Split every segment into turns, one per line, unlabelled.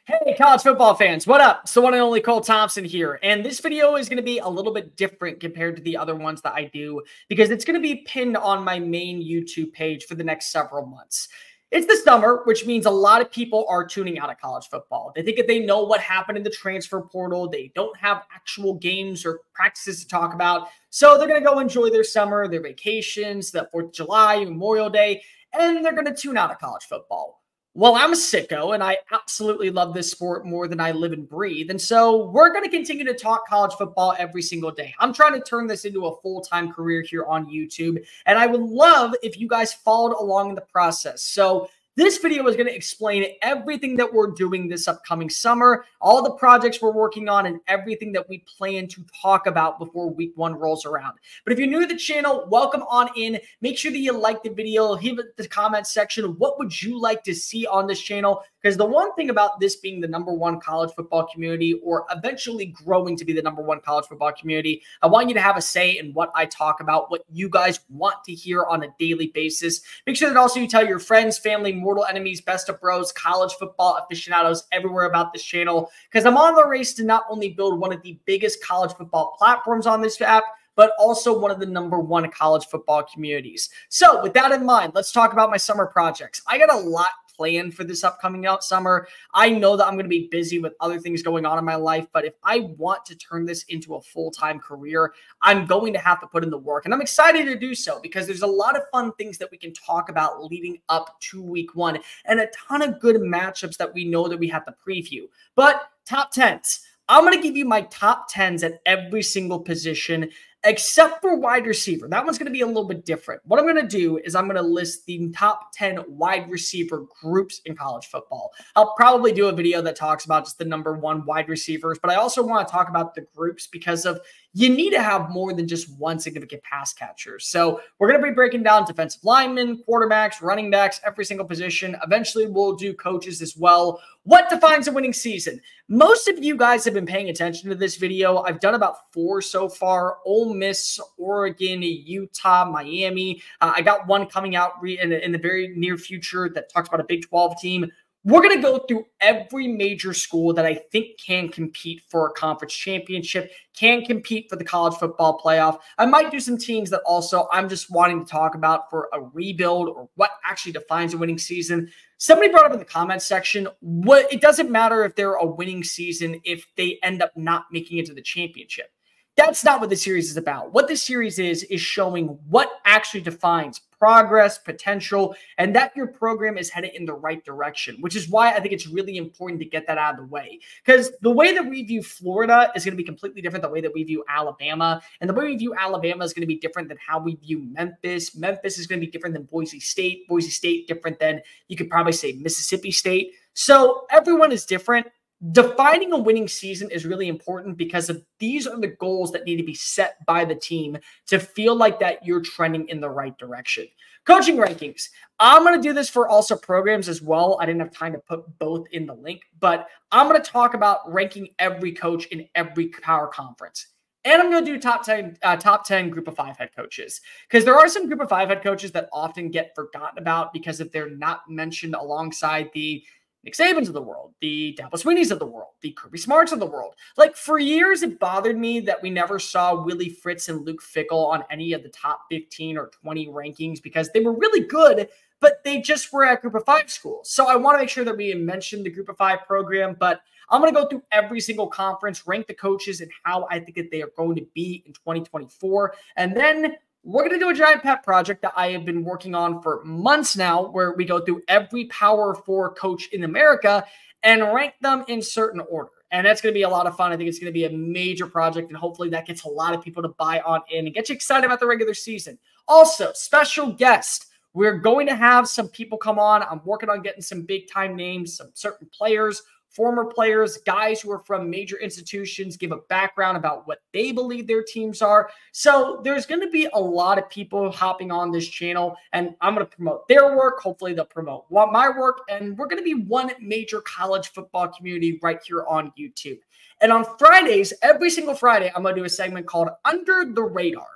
Hey, college football fans, what up? It's the one and only Thompson here, and this video is going to be a little bit different compared to the other ones that I do because it's going to be pinned on my main YouTube page for the next several months. It's the summer, which means a lot of people are tuning out of college football. They think that they know what happened in the transfer portal. They don't have actual games or practices to talk about, so they're going to go enjoy their summer, their vacations, the 4th of July, Memorial Day, and they're going to tune out of college football. Well, I'm a sicko, and I absolutely love this sport more than I live and breathe. And so we're going to continue to talk college football every single day. I'm trying to turn this into a full-time career here on YouTube, and I would love if you guys followed along in the process. So this video is going to explain everything that we're doing this upcoming summer, all the projects we're working on, and everything that we plan to talk about before week 1 rolls around. But if you're new to the channel, welcome on in. Make sure that you like the video, leave it in the comment section. What would you like to see on this channel? Because the one thing about this being the #1 college football community, or eventually growing to be the #1 college football community, I want you to have a say in what I talk about, what you guys want to hear on a daily basis. Make sure that also you tell your friends, family, mortal enemies, best of bros, college football aficionados everywhere about this channel, because I'm on the race to not only build one of the biggest college football platforms on this app, but also one of the #1 college football communities. So with that in mind, let's talk about my summer projects. I got a lot planned for this upcoming summer. I know that I'm going to be busy with other things going on in my life, but if I want to turn this into a full-time career, I'm going to have to put in the work. And I'm excited to do so because there's a lot of fun things that we can talk about leading up to week 1 and a ton of good matchups that we know that we have to preview. But top 10s. I'm going to give you my top 10s at every single position except for wide receiver. That one's going to be a little bit different. What I'm going to do is I'm going to list the top 10 wide receiver groups in college football. I'll probably do a video that talks about just the #1 wide receivers, but I also want to talk about the groups because of you need to have more than just one significant pass catcher. So we're going to be breaking down defensive linemen, quarterbacks, running backs, every single position. Eventually, we'll do coaches as well. What defines a winning season? Most of you guys have been paying attention to this video. I've done about 4 so far: Ole Miss, Oregon, Utah, Miami. I got one coming out in the very near future that talks about a Big 12 team. We're going to go through every major school that I think can compete for a conference championship, can compete for the college football playoff. I might do some teams that also I'm just wanting to talk about for a rebuild or what actually defines a winning season. Somebody brought up in the comments section, it doesn't matter if they're a winning season if they end up not making it to the championship. That's not what the series is about. What this series is showing what actually defines progress, potential, and that your program is headed in the right direction, which is why I think it's really important to get that out of the way. Because the way that we view Florida is going to be completely different than the way that we view Alabama. And the way we view Alabama is going to be different than how we view Memphis. Memphis is going to be different than Boise State. Boise State different than, you could probably say, Mississippi State. So everyone is different. Defining a winning season is really important because these are the goals that need to be set by the team to feel like that you're trending in the right direction. Coaching rankings. I'm going to do this for also programs as well. I didn't have time to put both in the link, but I'm going to talk about ranking every coach in every power conference. And I'm going to do top 10 group of 5 head coaches, because there are some group of 5 head coaches that often get forgotten about because if they're not mentioned alongside the Nick Sabans of the world, the Dabo Sweeneys of the world, the Kirby Smarts of the world. Like, for years, it bothered me that we never saw Willie Fritz and Luke Fickell on any of the top 15 or 20 rankings because they were really good, but they just were at group of 5 schools. So I want to make sure that we mention the group of 5 program, but I'm going to go through every single conference, rank the coaches and how I think that they are going to be in 2024. And then we're going to do a giant pet project that I have been working on for months now, where we go through every Power 4 coach in America and rank them in certain order. And that's going to be a lot of fun. I think it's going to be a major project, and hopefully that gets a lot of people to buy on in and get you excited about the regular season. Also, special guest. We're going to have some people come on. I'm working on getting some big-time names, some certain players, former players, guys who are from major institutions, give a background about what they believe their teams are. So there's going to be a lot of people hopping on this channel, and I'm going to promote their work. Hopefully they'll promote my work, and we're going to be one major college football community right here on YouTube. And on Fridays, every single Friday, I'm going to do a segment called Under the Radar.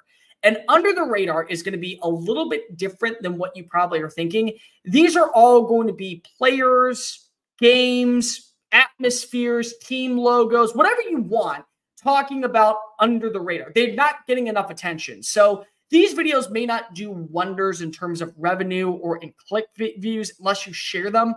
And Under the Radar is going to be a little bit different than what you probably are thinking. These are all going to be players, games, atmospheres, team logos, whatever you want, talking about under the radar. They're not getting enough attention. So these videos may not do wonders in terms of revenue or in click views unless you share them.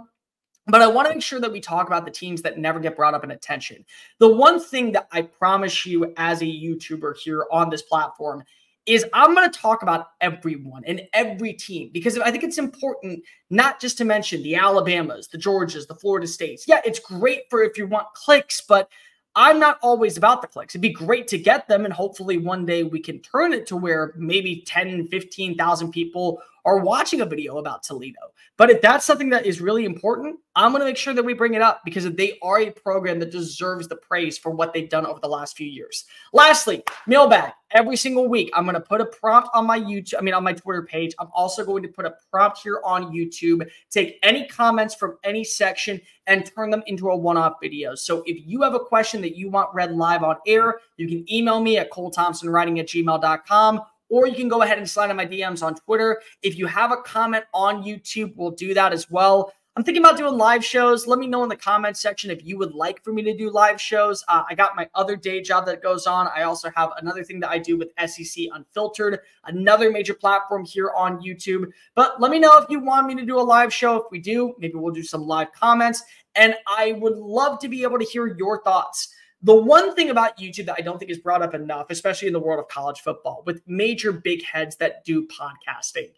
But I want to make sure that we talk about the teams that never get brought up in attention. The one thing that I promise you as a YouTuber here on this platform is I'm going to talk about everyone and every team, because I think it's important not just to mention the Alabamas, the Georgias, the Florida States. Yeah, it's great for if you want clicks, but I'm not always about the clicks. It'd be great to get them, and hopefully one day we can turn it to where maybe 10, 15,000 people are watching a video about Toledo. But if that's something that is really important, I'm going to make sure that we bring it up, because they are a program that deserves the praise for what they've done over the last few years. Lastly, mailbag. Every single week, I'm going to put a prompt on my on my Twitter page. I'm also going to put a prompt here on YouTube, take any comments from any section and turn them into a one-off video. So if you have a question that you want read live on air, you can email me at colethompsonwriting@gmail.com, or you can go ahead and slide in my DMs on Twitter. If you have a comment on YouTube, we'll do that as well. I'm thinking about doing live shows. Let me know in the comments section if you would like for me to do live shows. I got my other day job that goes on. I also have another thing that I do with SEC Unfiltered, another major platform here on YouTube. But let me know if you want me to do a live show. If we do, maybe we'll do some live comments. And I would love to be able to hear your thoughts. The one thing about YouTube that I don't think is brought up enough, especially in the world of college football, with major big heads that do podcasting,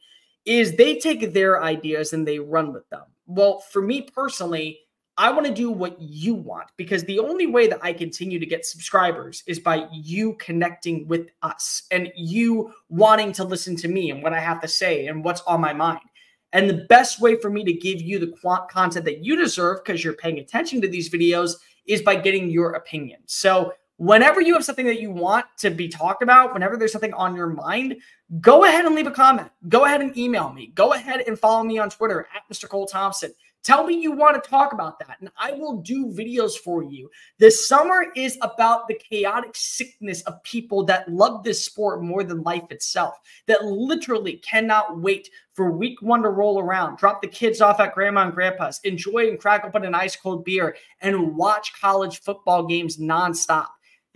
is they take their ideas and they run with them. Well, for me personally, I want to do what you want, because the only way that I continue to get subscribers is by you connecting with us and you wanting to listen to me and what I have to say and what's on my mind. And the best way for me to give you the content that you deserve, because you're paying attention to these videos, is by getting your opinion. So whenever you have something that you want to be talked about, whenever there's something on your mind, go ahead and leave a comment. Go ahead and email me. Go ahead and follow me on Twitter at Mr. Cole Thompson. Tell me you want to talk about that, and I will do videos for you. This summer is about the chaotic sickness of people that love this sport more than life itself, that literally cannot wait for week 1 to roll around, drop the kids off at grandma and grandpa's, enjoy and crack open an ice cold beer, and watch college football games nonstop.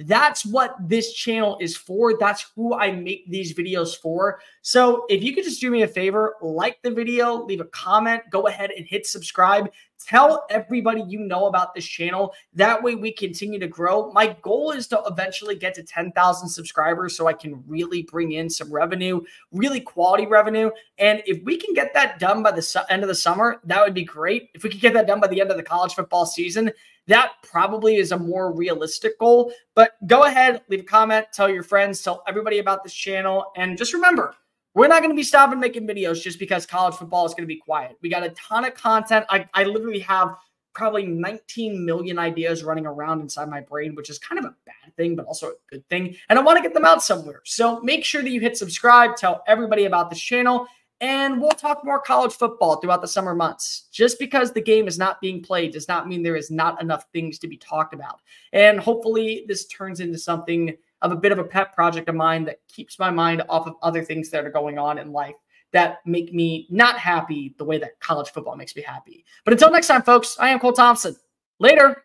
That's what this channel is for. That's who I make these videos for. So if you could just do me a favor, like the video, leave a comment, go ahead and hit subscribe. Tell everybody you know about this channel. That way we continue to grow. My goal is to eventually get to 10,000 subscribers so I can really bring in some revenue, really quality revenue. And if we can get that done by the end of the summer, that would be great. If we could get that done by the end of the college football season, that probably is a more realistic goal. But go ahead, leave a comment, tell your friends, tell everybody about this channel. And just remember, we're not going to be stopping making videos just because college football is going to be quiet. We got a ton of content. I literally have probably 19 million ideas running around inside my brain, which is kind of a bad thing, but also a good thing. And I want to get them out somewhere. So make sure that you hit subscribe, tell everybody about this channel, and we'll talk more college football throughout the summer months. Just because the game is not being played does not mean there is not enough things to be talked about. And hopefully this turns into something of a bit of a pet project of mine that keeps my mind off of other things that are going on in life that make me not happy the way that college football makes me happy. But until next time, folks, I am Cole Thompson. Later.